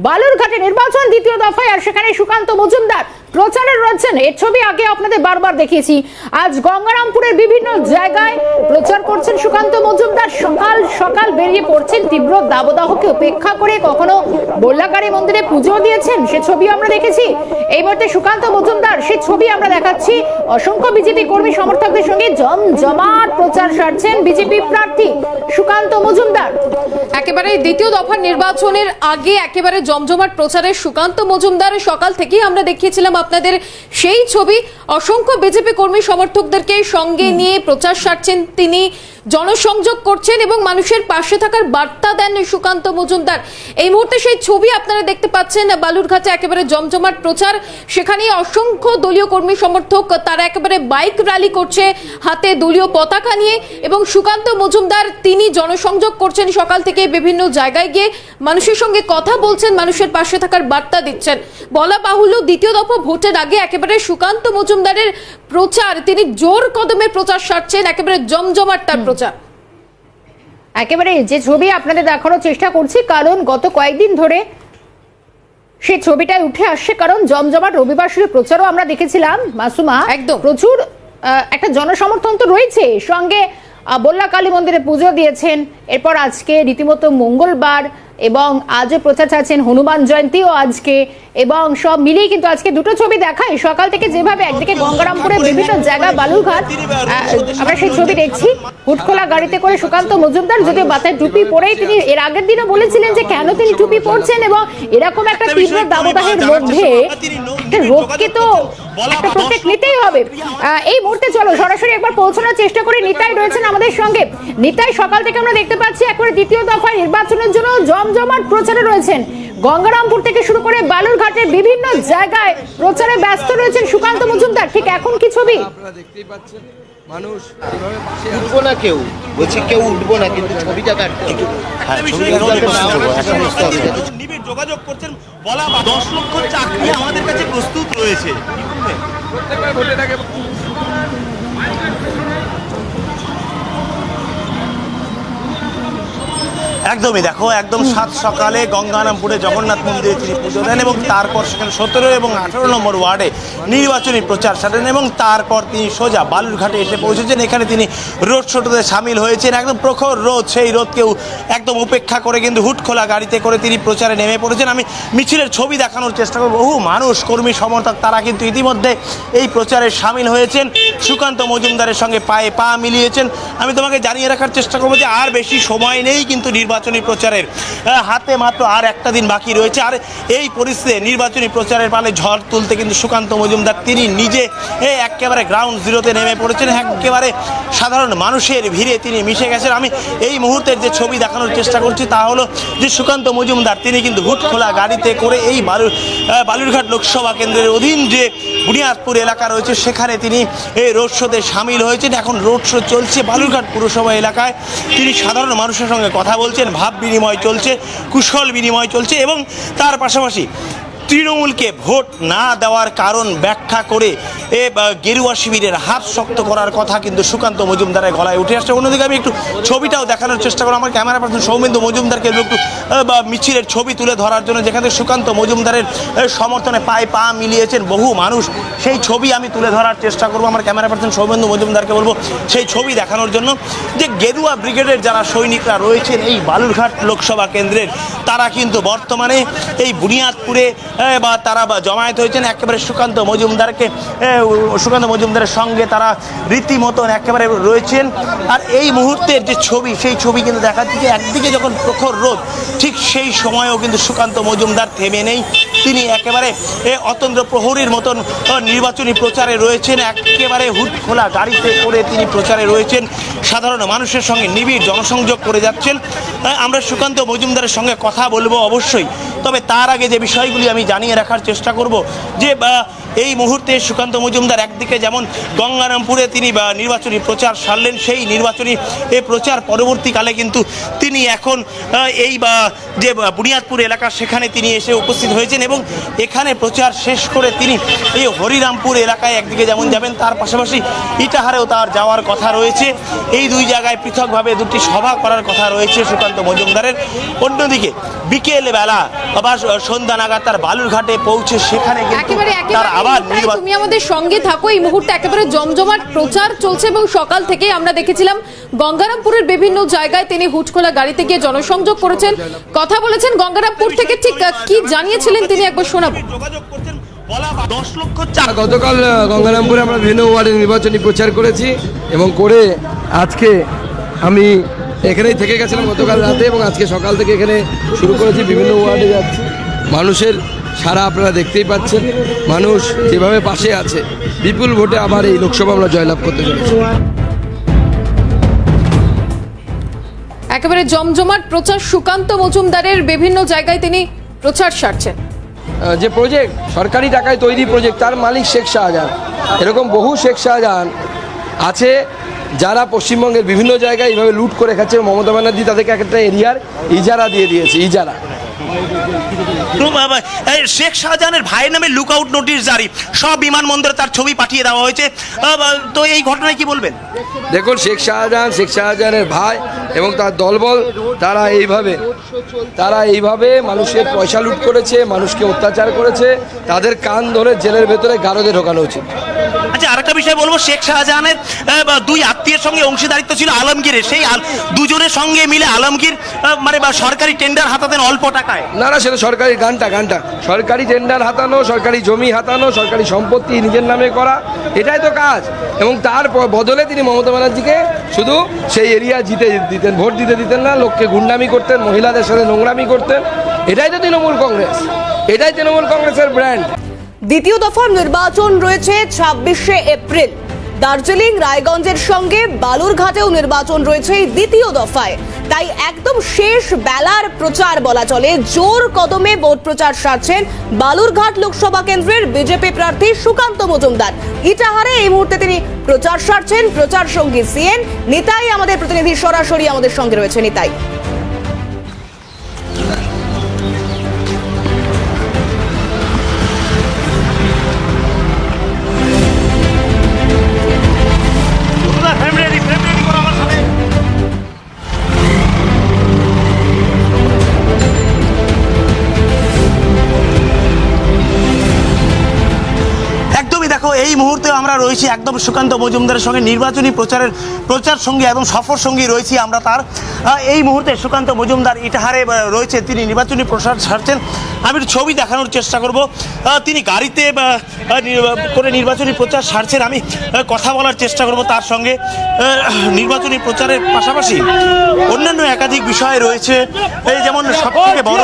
বালুরঘাটে নির্বাচন দ্বিতীয় দফায় আর সেখানে সুকান্ত মজুমদার প্রচারে রয়েছেন। এর ছবি আগে আপনাদের বারবার দেখিয়েছি। আজ গঙ্গারামপুরের বিভিন্ন জায়গায় প্রচার করছেন সুকান্ত মজুমদার। সকাল সকাল বেরিয়ে পড়ছেন, তীব্র দাবদাহকে উপেক্ষা করে কখনো বল্লাকারী মন্দিরে পুজো দিয়েছেন, সে ছবি আমরা দেখেছি। এই মুহূর্তে সুকান্ত মজুমদার সে ছবি আমরা দেখাচ্ছি। অসংখ্য বিজেপি কর্মী সমর্থকদের সঙ্গে জমজমাট প্রচার সারছেন বিজেপি প্রার্থী সুকান্ত মজুমদার। একেবারে দ্বিতীয় দফার নির্বাচনের আগে একেবারে জমজমাট প্রচারে সুকান্ত মজুমদার সকাল থেকেই আমরা দেখিয়েছিলাম আপনাদের সেই ছবি। অসংখ্য বিজেপি কর্মী সমর্থকদেরকে সঙ্গে নিয়ে প্রচার সারছেন তিনি, জনসংযোগ করছেন এবং মানুষের পাশে থাকার বার্তা দেন সুকান্ত মজুমদার। এই মুহূর্তে সেই ছবি আপনারা দেখতে পাচ্ছেন। বালুরঘাটে একেবারে জমজমাট প্রচার, সেখানে অসংখ্য দলীয় কর্মী সমর্থক তারা একেবারে বাইক র্যালি করছে হাতে দলীয় পতাকা নিয়ে, এবং সুকান্ত মজুমদার তিনি জনসংযোগ করছেন সকাল থেকে, বিভিন্ন জায়গায় গিয়ে মানুষের সঙ্গে কথা বলছেন, মানুষের পাশে থাকার বার্তা দিচ্ছেন। বলা বাহুল্য দ্বিতীয় দফা ভোটের আগে একেবারে সুকান্ত মজুমদারের প্রচার, তিনি জোর কদমে প্রচার সারছেন, একেবারে জমজমাট তার প্রচার। একেবারে যে ছবি আপনাদের দেখানোর চেষ্টা করছি, কারণ গত কয়েকদিন ধরে সেই ছবিটা উঠে আসছে, কারণ জমজমাট রবিবার শুরু প্রচারও আমরা দেখেছিলাম। মাসুমা, একদম প্রচুর একটা জনসমর্থন তো রয়েছে, সঙ্গে বল্লাকালী মন্দিরে পুজো দিয়েছেন। এরপর আজকে রীতিমতো মঙ্গলবার এবং আজও প্রচার চাচ্ছেন, হনুমান জয়ন্তীও আজকে, এবং সব মিলিয়ে কিন্তু আজকে দুটো ছবি দেখায় সকাল থেকে। যেভাবে একদিকে গঙ্গারামপুরের বিভিন্ন জায়গা, বালুরঘাট আমরা সেই ছবি দেখছি, হুটখোলা গাড়িতে করে সুকান্ত মজুমদার, যদিও মাথায় টুপি পরেই তিনি এর আগের দিনও বলেছিলেন যে কেন তিনি টুপি পরছেন, এবং এরকম একটা তীব্র দাবদাহের মধ্যে একটা রোগকে তো একটা প্রত্যেক নিতেই হবে। এই মুহূর্তে চলো সরাসরি একবার পৌঁছানোর চেষ্টা করি। নিতাই রয়েছেন আমাদের সঙ্গে। নিতাই, সকাল থেকে আমরা দেখতে পাচ্ছি একবারে দ্বিতীয় দফায় নির্বাচনের জন্য জমজমাট প্রচারে রয়েছেন। গঙ্গারামপুর থেকে শুরু করে বালুরঘাটের বিভিন্ন জায়গায় প্রচারে ব্যস্ত রয়েছেন সুকান্ত মজুমদার। ঠিক এখন কি ছবি আপনারা দেখতেই পাচ্ছেন, মানুষ এইভাবে পাশে উঠবো না, কেউ বলছে কেউ উঠবো না, কিন্তু ছবিটা কাটতে নিবিড় যোগাযোগ করছেন। বলা 10 লক্ষ চাকরি আমাদের কাছে প্রস্তুত রয়েছে। প্রত্যেকবার ভোটের আগে একদমই দেখো, একদম সাত সকালে গঙ্গারামপুরে জগন্নাথ মন্দিরে তিনি পুজো দেন, এবং তারপর সেখানে 17 এবং 18 নম্বর ওয়ার্ডে নির্বাচনী প্রচার সারেন, এবং তারপর তিনি সোজা বালুরঘাটে এসে পৌঁছেছেন। এখানে তিনি রোড শোতে সামিল হয়েছেন। একদম প্রখর রোদ, সেই রোদকেও একদম উপেক্ষা করে কিন্তু হুটখোলা গাড়িতে করে তিনি প্রচারে নেমে পড়েছেন। আমি মিছিলের ছবি দেখানোর চেষ্টা করব। বহু মানুষ, কর্মী সমর্থক তারা কিন্তু ইতিমধ্যে এই প্রচারে সামিল হয়েছেন, সুকান্ত মজুমদারের সঙ্গে পায়ে পা মিলিয়েছেন। আমি তোমাকে জানিয়ে রাখার চেষ্টা করবো যে আর বেশি সময় নেই কিন্তু নির্বাচনী প্রচারের, হাতে মাত্র আর একটা দিন বাকি রয়েছে। আর এই পরিস্থিতিতে নির্বাচনী প্রচারের পালে ঝড় তুলতে কিন্তু সুকান্ত মজুমদার তিনি নিজে একেবারে গ্রাউন্ড জিরোতে নেমে পড়েছেন। একেবারে সাধারণ মানুষের ভিড়ে তিনি মিশে গেছেন। আমি এই মুহূর্তের যে ছবি দেখানোর চেষ্টা করছি তা হলো যে সুকান্ত মজুমদার তিনি কিন্তু হুটখোলা গাড়িতে করে এই বালুরঘাট লোকসভা কেন্দ্রের অধীন যে বুনিয়াদপুর এলাকা রয়েছে সেখানে তিনি এই রোড শোতে সামিল হয়েছেন। এখন রোড শো চলছে বালুরঘাট পুরসভা এলাকায়। তিনি সাধারণ মানুষের সঙ্গে কথা বলছেন, ভাব বিনিময় চলছে, কুশল বিনিময় চলছে, এবং তার পাশাপাশি তৃণমূলকে ভোট না দেওয়ার কারণ ব্যাখ্যা করে গেরুয়া শিবিরের হাত শক্ত করার কথা কিন্তু সুকান্ত মজুমদারের গলায় উঠে আসছে। অন্যদিকে আমি একটু ছবিটাও দেখানোর চেষ্টা করব। আমার ক্যামেরা পার্সন সৌমেন্দু মজুমদারকে একটু মিছিলের ছবি তুলে ধরার জন্য, যেখানে সুকান্ত মজুমদারের সমর্থনে পায়ে পা মিলিয়েছেন বহু মানুষ, সেই ছবি আমি তুলে ধরার চেষ্টা করব। আমার ক্যামেরা পার্সন সৌমেন্দু মজুমদারকে বলবো সেই ছবি দেখানোর জন্য, যে গেরুয়া ব্রিগেডের যারা সৈনিকরা রয়েছেন এই বালুরঘাট লোকসভা কেন্দ্রের, তারা কিন্তু বর্তমানে এই বুনিয়াদপুরে বা তারা জমায়েত হয়েছেন একেবারে সুকান্ত মজুমদারের সঙ্গে তারা রীতিমতন একেবারে রয়েছেন। আর এই মুহূর্তের যে ছবি, সেই ছবি কিন্তু দেখাচ্ছে যে একদিকে যখন প্রখর রোদ, ঠিক সেই সময়েও কিন্তু সুকান্ত মজুমদার থেমে নেই। তিনি একেবারে অতন্দ্র প্রহরীর মতন নির্বাচনী প্রচারে রয়েছেন। একেবারে হুটখোলা গাড়িতে করে তিনি প্রচারে রয়েছেন, সাধারণ মানুষের সঙ্গে নিবিড় জনসংযোগ করে যাচ্ছেন। আমরা সুকান্ত মজুমদারের সঙ্গে কথা বলবো অবশ্যই, তবে তার আগে যে বিষয়গুলি আমি জানিয়ে রাখার চেষ্টা করব যে এই মুহূর্তে সুকান্ত মজুমদার একদিকে যেমন গঙ্গারামপুরে তিনি নির্বাচনী প্রচার সারলেন, সেই নির্বাচনী প্রচার পরবর্তীকালে কিন্তু তিনি এখন এই যে বুনিয়াদপুর এলাকা সেখানে তিনি এসে উপস্থিত হয়েছেন এবং এখানে প্রচার শেষ করে তিনি এই হরিরামপুর এলাকায় একদিকে যেমন যাবেন, তার পাশাপাশি ইটাহারেও তার যাওয়ার কথা রয়েছে। এই দুই জায়গায় পৃথকভাবে দুটি সভা করার কথা রয়েছে সুকান্ত মজুমদারের। অন্যদিকে বিকেল বেলা আবার সন্ধ্যা নাগাদ তার বালুরঘাটে পৌঁছে সেখানে তার আবার তুমি আমাদের সঙ্গে থাকো। এই মুহূর্তে একেবারে জমজমাট প্রচার চলছে এবং সকাল থেকে আমরা দেখেছিলাম গঙ্গারামপুরের বিভিন্ন জায়গায় তিনি হুটখোলা গাড়িতে গিয়ে জনসংযোগ করেছেন, কথা বলেছেন। গঙ্গারামপুর থেকে ঠিক কি জানিয়েছিলেন তিনি একবার শোনাবো। গতকাল গঙ্গারামপুরে আমরা বিভিন্ন ওয়ার্ডে নির্বাচনী প্রচার করেছি এবং করে আজকে আমি এখানেই থেকে গেছিলাম গতকাল রাতে এবং আজকে সকাল থেকে এখানে শুরু করেছি, বিভিন্ন ওয়ার্ডে যাচ্ছি। মানুষের সারা আপনারা দেখতেই পাচ্ছেন, মানুষ যেভাবে পাশে আছে, বিপুল ভোটে আবার এই লোকসভা আমরা জয়লাভ করতে চলেছি। একেবারে জমজমাট প্রচার, সুকান্ত মজুমদারের বিভিন্ন জায়গায় তিনি প্রচার সারছেন। যে প্রজেক্ট সরকারি টাকায় তৈরি প্রজেক্ট, তার মালিক শেখ শাহজাহান। এরকম বহু শেখ শাহজাহান আছে যারা পশ্চিমবঙ্গের বিভিন্ন জায়গায় এইভাবে লুট করে খাচ্ছে। মমতা ব্যানার্জি তাদেরকে একটা এরিয়ার ইজারা দিয়ে দিয়েছে, ইজারা। শেখ শাহজাহানের ভাইয়ের নামে লুকআউট নোটিশ জারি, সব বিমানবন্দরে তার ছবি পাঠিয়ে দেওয়া হয়েছে। তো এই ঘটনায় কি বলবেন? দেখুন, শেখ শাহজাহানের ভাই এবং তার দলবল তারা এইভাবে মানুষের পয়সা লুট করেছে, মানুষকে অত্যাচার করেছে। তাদের কান ধরে জেলের ভেতরে গারদে ঢোকানো উচিত। আচ্ছা, আরেকটা বিষয় বলবো, শেখ শাহজাহানের দুই আত্মীয়ের সঙ্গে অংশীদারিত্ব ছিল আলমগীরের, সেই দুজনের সঙ্গে মিলে আলমগীর মানে সরকারি টেন্ডার হাতাতেন অল্প টাকায়। না, সেটা সরকারি গানটা সরকারি টেন্ডার হাতানো, সরকারি জমি হাতানো, সরকারি সম্পত্তি নিজের নামে করা, এটাই তো কাজ। এবং তার বদলে তিনি মমতা ব্যানার্জিকে শুধু সেই এরিয়া জিতে দিতেন, ভোট দিতে দিতেন না, লোককে গুন্ডামি করতেন, মহিলাদের সাথে নোংরামি করতেন। এটাই তো তৃণমূল কংগ্রেস, এটাই তৃণমূল কংগ্রেসের ব্র্যান্ড। দ্বিতীয় দফার নির্বাচন রয়েছে 26শে এপ্রিল। দার্জিলিং, রায়গঞ্জের সঙ্গে বালুরঘাটেও নির্বাচন রয়েছে এই দ্বিতীয় দফায়। তাই একদম শেষ বেলার প্রচার বলা চলে, জোর কদমে ভোট প্রচার সারছেন বালুরঘাট লোকসভা কেন্দ্রের বিজেপি প্রার্থী সুকান্ত মজুমদার। ইটাহারে এই মুহূর্তে তিনি প্রচার সারছেন। প্রচার সঙ্গী সিএন নিতাই, আমাদের প্রতিনিধি সরাসরি আমাদের সঙ্গে রয়েছে। নিতাই, এই মুহূর্তে আমরা রয়েছি একদম সুকান্ত মজুমদারের সঙ্গে নির্বাচনী প্রচার সঙ্গী এবং সফর সঙ্গী রয়েছি আমরা তার। এই মুহূর্তে সুকান্ত মজুমদার ইটাহারে রয়েছে, তিনি নির্বাচনী প্রচার সারছেন। আমি ছবি দেখানোর চেষ্টা করব। তিনি গাড়িতে করে নির্বাচনী প্রচার সারছেন, আমি কথা বলার চেষ্টা করব তার সঙ্গে। নির্বাচনী প্রচারের পাশাপাশি অন্যান্য একাধিক বিষয় রয়েছে, এই যেমন সবথেকে বড়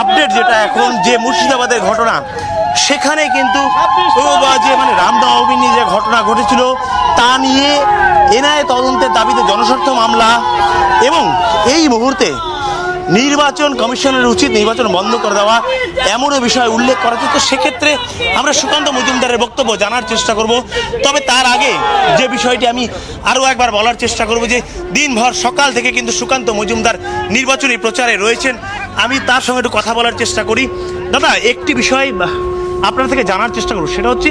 আপডেট যেটা এখন, যে মুর্শিদাবাদের ঘটনা, সেখানে কিন্তু যে মানে রামনবমী নিয়ে যে ঘটনা ঘটেছিল তা নিয়ে এনআইএ তদন্তের দাবিতে জনস্বার্থ মামলা, এবং এই মুহূর্তে নির্বাচন কমিশনের উচিত নির্বাচন বন্ধ করে দেওয়া, এমনও বিষয় উল্লেখ করা হচ্ছে। তো সেক্ষেত্রে আমরা সুকান্ত মজুমদারের বক্তব্য জানার চেষ্টা করব। তবে তার আগে যে বিষয়টি আমি আরও একবার বলার চেষ্টা করব, যে দিনভর সকাল থেকে কিন্তু সুকান্ত মজুমদার নির্বাচনী প্রচারে রয়েছেন। আমি তার সঙ্গে একটু কথা বলার চেষ্টা করি। দাদা, একটি বিষয় আপনার থেকে জানার চেষ্টা করব, সেটা হচ্ছে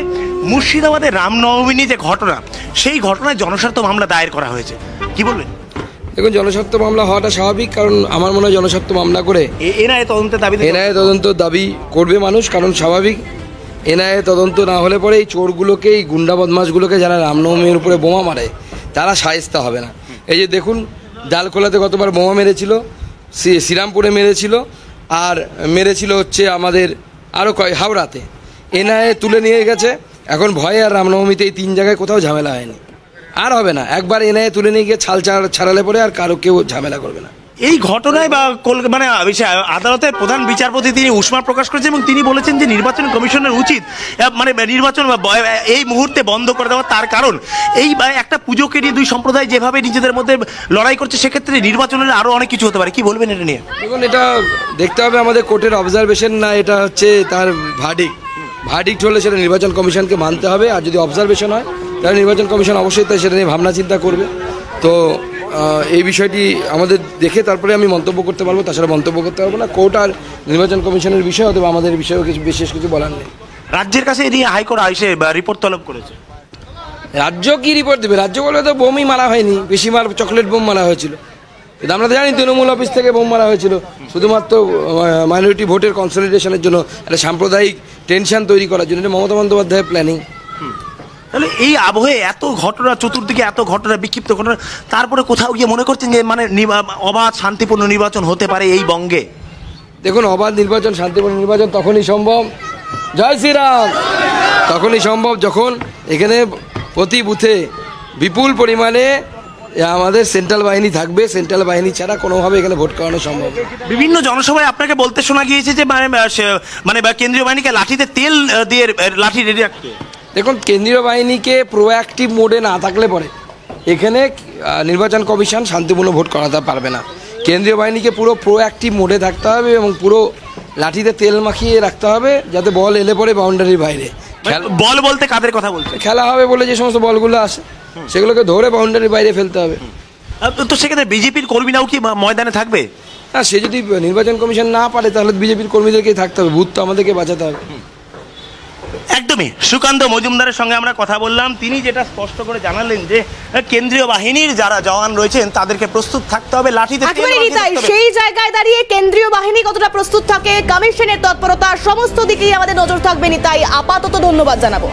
মুর্শিদাবাদের রামনবমী নিয়ে যে ঘটনা, সেই ঘটনায় জনস্বার্থ মামলা দায়ের করা হয়েছে, কি বলবেন? দেখুন, জনস্বার্থ মামলা হওয়াটা স্বাভাবিক, কারণ আমার মনে হয় জনস্বার্থ মামলা করে এনআইএ তদন্ত দাবি করবে মানুষ, কারণ স্বাভাবিক। এনআইএ তদন্ত না হলে পরে এই চোরগুলোকে, এই গুন্ডা বদমাশগুলোকে যারা রামনবমীর উপরে বোমা মারে, তারা শায়েস্তা হবে না। এই যে দেখুন, ডালখোলাতে কতবার বোমা মেরেছিল, শ্রীরামপুরে মেরেছিল, আর মেরেছিল হচ্ছে আমাদের আরও হাওড়াতে। এনআইএ তুলে নিয়ে গেছে, এখন ভয়ে আর রামনবমীতে এই 3 জায়গায় কোথাও ঝামেলা হয়নি, আর হবে না। একবার এনআইএ তুলে নিয়ে গিয়ে ছাড়ালে পরে আর কারো কেউ ঝামেলা করবে না। এই ঘটনায় বা মানে আদালতের প্রধান বিচারপতি তিনি উষ্মা প্রকাশ করেছেন এবং তিনি বলেছেন যে নির্বাচন কমিশনের উচিত মানে নির্বাচন এই মুহূর্তে বন্ধ করে দেওয়া। তার কারণ এই একটা পুজোকে নিয়ে দুই সম্প্রদায় যেভাবে নিজেদের মধ্যে লড়াই করছে, সেক্ষেত্রে নির্বাচনের আরও অনেক কিছু হতে পারে, কি বলবেন এটা নিয়ে? দেখুন, এটা দেখতে হবে আমাদের কোর্টের অবজারভেশন, না এটা হচ্ছে তার ভার্ডিক্ট। ভার্ডিক্ট হলে সেটা নির্বাচন কমিশনকে মানতে হবে, আর যদি অবজারভেশন হয় তাহলে নির্বাচন কমিশন অবশ্যই তাই সেটা নিয়ে ভাবনা চিন্তা করবে। তো এই বিষয়টি আমাদের দেখে তারপরে আমি মন্তব্য করতে পারবো, তাছাড়া মন্তব্য করতে পারবো না। কোর্ট আর নির্বাচন কমিশনের বিষয়, অথবা আমাদের বিষয়েও কিছু বিশেষ কিছু বলার নেই। রাজ্যের কাছে এদিকে হাইকোর্ট এসে রিপোর্ট তলব করেছে। রাজ্য কি রিপোর্ট দেবে? রাজ্য বলে তো বোমই মারা হয়নি, বেশি চকলেট বোম মারা হয়েছিল। কিন্তু আমরা তো জানি তৃণমূল অফিস থেকে বোম মারা হয়েছিল শুধুমাত্র মাইনরিটি ভোটের কনসলিডেশনের জন্য, একটা সাম্প্রদায়িক টেনশন তৈরি করার জন্য। এটা মমতা বন্দ্যোপাধ্যায়ের প্ল্যানিং। তাহলে এই আবহে এত ঘটনা, চতুর্দিকে এত ঘটনা, বিক্ষিপ্ত ঘটনা, তারপরে কোথাও গিয়ে মনে করছেন যে মানে অবাধ শান্তিপূর্ণ নির্বাচন হতে পারে এই বঙ্গে? দেখুন, অবাধ নির্বাচন, শান্তিপূর্ণ নির্বাচন তখনই সম্ভব, জয় শ্রীরাম, তখনই সম্ভব যখন এখানে প্রতি বুথে বিপুল পরিমাণে আমাদের সেন্ট্রাল বাহিনী থাকবে। সেন্ট্রাল বাহিনী ছাড়া কোনোভাবে এখানে ভোট করানো সম্ভব। বিভিন্ন জনসভায় আপনাকে বলতে শোনা গিয়েছে যে মানে কেন্দ্রীয় বাহিনীকে লাঠিতে তেল দিয়ে লাঠি রেডি রাখতে। দেখুন, কেন্দ্রীয় বাহিনীকে প্রোঅ্যাক্টিভ মোডে না থাকলে পরে এখানে নির্বাচন কমিশন শান্তিপূর্ণ ভোট করাতে পারবে না। কেন্দ্রীয় বাহিনীকে পুরো প্রোঅ্যাক্টিভ মোডে থাকতে হবে এবং পুরো লাঠিতে তেল মাখিয়ে রাখতে হবে, যাতে বল এলে পরে বাউন্ডারির বাইরে। বল বলতে কাদের কথা বলছে? খেলা হবে বলে যে সমস্ত বলগুলো আসে সেগুলোকে ধরে বাউন্ডারির বাইরে ফেলতে হবে। তো সেক্ষেত্রে বিজেপির কর্মীরাও কি ময়দানে থাকবে? না, সে যদি নির্বাচন কমিশন না পারে তাহলে বিজেপির কর্মীদেরকেই থাকতে হবে, বুথ তো আমাদেরকে বাঁচাতে হবে। একদমই। সুকান্ত মজুমদারের সঙ্গে আমরা কথা বললাম, তিনি যেটা স্পষ্ট করে জানালেন যে কেন্দ্রীয় বাহিনীর যারা জওয়ান রয়েছেন তাদেরকে প্রস্তুত থাকতে হবে, লাঠিতে সেই জায়গায় দাঁড়িয়ে কেন্দ্রীয় বাহিনী কতটা প্রস্তুত থাকে, কমিশনের তৎপরতা, সমস্ত দিকেই আমাদের নজর থাকবে নিতাই। আপাতত ধন্যবাদ জানাবো।